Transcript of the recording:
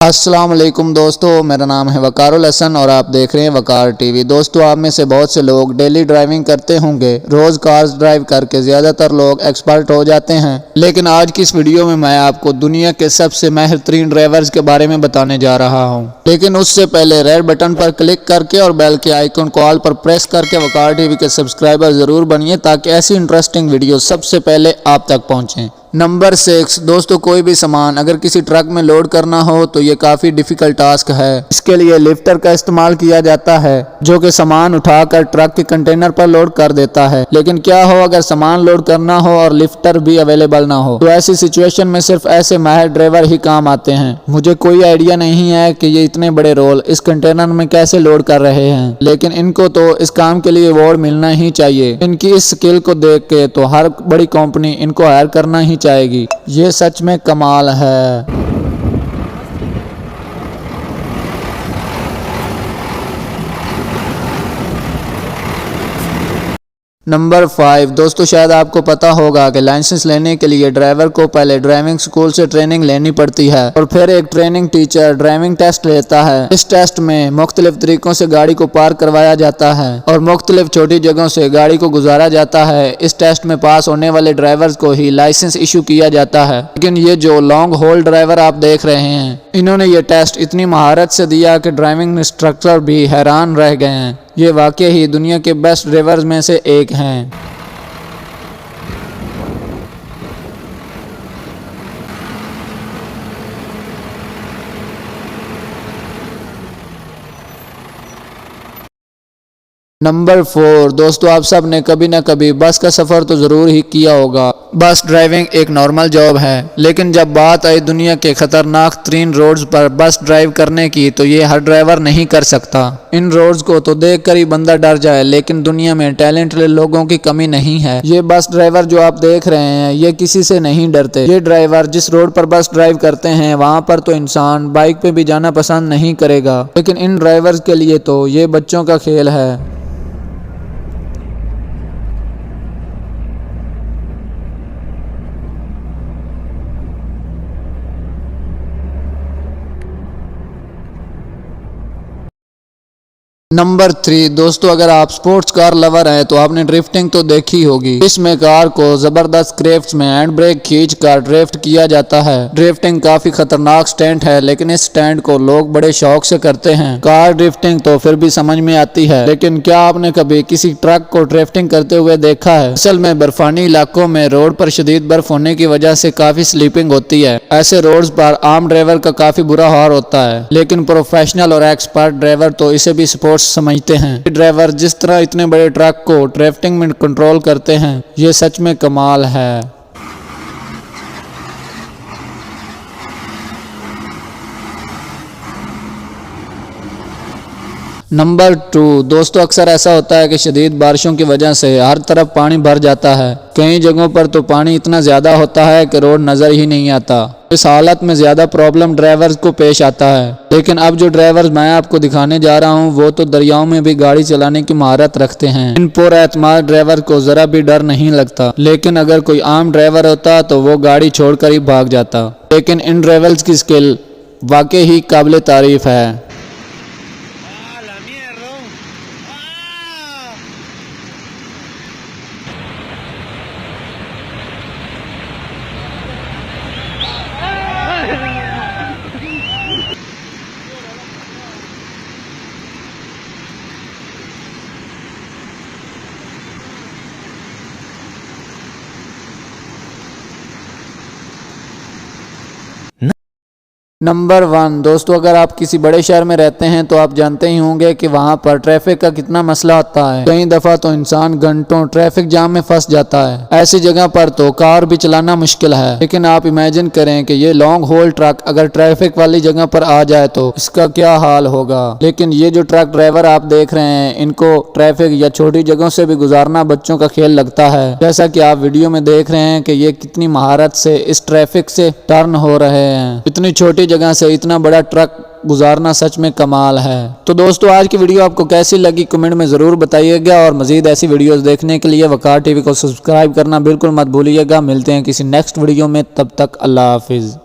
अस्सलाम वालेकुम दोस्तों, मेरा नाम है वकारुल हसन और आप देख रहे हैं वकार टीवी। दोस्तों, आप में से बहुत से लोग डेली ड्राइविंग करते होंगे। रोज कार्स ड्राइव करके ज़्यादातर लोग एक्सपर्ट हो जाते हैं, लेकिन आज की इस वीडियो में मैं आपको दुनिया के सबसे माहिर तरीन ड्राइवर्स के बारे में बताने जा रहा हूं। लेकिन उससे पहले रेड बटन पर क्लिक करके और बेल के आइकन को ऑल पर प्रेस करके वकार टीवी के सब्सक्राइबर जरूर बनिए, ताकि ऐसी इंटरेस्टिंग वीडियो सबसे पहले आप तक पहुँचें। नंबर 6 दोस्तों, कोई भी सामान अगर किसी ट्रक में लोड करना हो तो ये काफ़ी डिफ़िकल्ट टास्क है। इसके लिए लिफ्टर का इस्तेमाल किया जाता है, जो कि सामान उठाकर ट्रक के कंटेनर पर लोड कर देता है। लेकिन क्या हो अगर सामान लोड करना हो और लिफ्टर भी अवेलेबल ना हो, तो ऐसी सिचुएशन में सिर्फ ऐसे माहिर ड्राइवर ही काम आते हैं। मुझे कोई आइडिया नहीं है कि ये इतने बड़े रोल इस कंटेनर में कैसे लोड कर रहे हैं, लेकिन इनको तो इस काम के लिए अवार्ड मिलना ही चाहिए। इनकी इस स्किल को देख के तो हर बड़ी कंपनी इनको हायर करना ही चाहेगी। ये सच में कमाल है। नंबर 5 दोस्तों, शायद आपको पता होगा कि लाइसेंस लेने के लिए ड्राइवर को पहले ड्राइविंग स्कूल से ट्रेनिंग लेनी पड़ती है और फिर एक ट्रेनिंग टीचर ड्राइविंग टेस्ट लेता है। इस टेस्ट में मुख्तलिफ तरीकों से गाड़ी को पार करवाया जाता है और मुख्तलिफ छोटी जगहों से गाड़ी को गुजारा जाता है। इस टेस्ट में पास होने वाले ड्राइवर्स को ही लाइसेंस इशू किया जाता है। लेकिन ये जो लॉन्ग होल ड्राइवर आप देख रहे हैं, इन्होंने ये टेस्ट इतनी महारत से दिया कि ड्राइविंग इंस्ट्रक्टर भी हैरान रह गए हैं। ये वाकई ही दुनिया के बेस्ट ड्राइवर्स में से एक हैं। नंबर 4 दोस्तों, आप सब ने कभी ना कभी बस का सफ़र तो ज़रूर ही किया होगा। बस ड्राइविंग एक नॉर्मल जॉब है, लेकिन जब बात आई दुनिया के खतरनाक तरीन रोड्स पर बस ड्राइव करने की, तो ये हर ड्राइवर नहीं कर सकता। इन रोड्स को तो देखकर ही बंदा डर जाए, लेकिन दुनिया में टैलेंटेड लोगों की कमी नहीं है। ये बस ड्राइवर जो आप देख रहे हैं, ये किसी से नहीं डरते। ये ड्राइवर जिस रोड पर बस ड्राइव करते हैं, वहाँ पर तो इंसान बाइक पे भी जाना पसंद नहीं करेगा, लेकिन इन ड्राइवर्स के लिए तो ये बच्चों का खेल है। नंबर 3 दोस्तों, अगर आप स्पोर्ट्स कार लवर हैं तो आपने ड्रिफ्टिंग तो देखी होगी। इसमें कार को जबरदस्त क्रेफ्ट्स में हैंड ब्रेक खींच कर ड्रिफ्ट किया जाता है। ड्रिफ्टिंग काफी खतरनाक स्टंट है, लेकिन इस स्टंट को लोग बड़े शौक से करते हैं। कार ड्रिफ्टिंग तो फिर भी समझ में आती है, लेकिन क्या आपने कभी किसी ट्रक को ड्रिफ्टिंग करते हुए देखा है? असल में बर्फानी इलाकों में रोड पर शदीद बर्फ होने की वजह से काफी स्लीपिंग होती है। ऐसे रोड्स पर आम ड्राइवर का काफी बुरा हाल होता है, लेकिन प्रोफेशनल और एक्सपर्ट ड्राइवर तो इसे भी स्पोर्ट्स समझते हैं। ड्राइवर जिस तरह इतने बड़े ट्रक को ड्रिफ्टिंग में कंट्रोल करते हैं, ये सच में कमाल है। नंबर 2 दोस्तों, अक्सर ऐसा होता है कि शदीद बारिशों की वजह से हर तरफ पानी भर जाता है। कई जगहों पर तो पानी इतना ज्यादा होता है कि रोड नजर ही नहीं आता। इस हालत में ज्यादा प्रॉब्लम ड्राइवर्स को पेश आता है, लेकिन अब जो ड्राइवर्स मैं आपको दिखाने जा रहा हूं, वो तो दरियाओं में भी गाड़ी चलाने की महारत रखते हैं। इन पुरएतमाद ड्राइवर को जरा भी डर नहीं लगता, लेकिन अगर कोई आम ड्राइवर होता तो वो गाड़ी छोड़कर ही भाग जाता। लेकिन इन ड्राइवर्स की स्किल वाकई ही काबिल तारीफ है। नंबर 1 दोस्तों, अगर आप किसी बड़े शहर में रहते हैं तो आप जानते ही होंगे कि वहाँ पर ट्रैफिक का कितना मसला होता है। कई दफा तो इंसान घंटों ट्रैफिक जाम में फंस जाता है। ऐसी जगह पर तो कार भी चलाना मुश्किल है। लेकिन आप इमेजिन करें कि ये लॉन्ग होल ट्रक अगर ट्रैफिक वाली जगह पर आ जाए तो इसका क्या हाल होगा। लेकिन ये जो ट्रक ड्राइवर आप देख रहे हैं, इनको ट्रैफिक या छोटी जगहों से भी गुजारना बच्चों का खेल लगता है। जैसा कि आप वीडियो में देख रहे हैं कि ये कितनी महारत से इस ट्रैफिक से टर्न हो रहे हैं। इतनी छोटी जगह से इतना बड़ा ट्रक गुजारना सच में कमाल है। तो दोस्तों, आज की वीडियो आपको कैसी लगी कमेंट में ज़रूर बताइएगा, और मज़ीद ऐसी वीडियोस देखने के लिए वकार टीवी को सब्सक्राइब करना बिल्कुल मत भूलिएगा। मिलते हैं किसी नेक्स्ट वीडियो में, तब तक अल्लाह हाफिज़।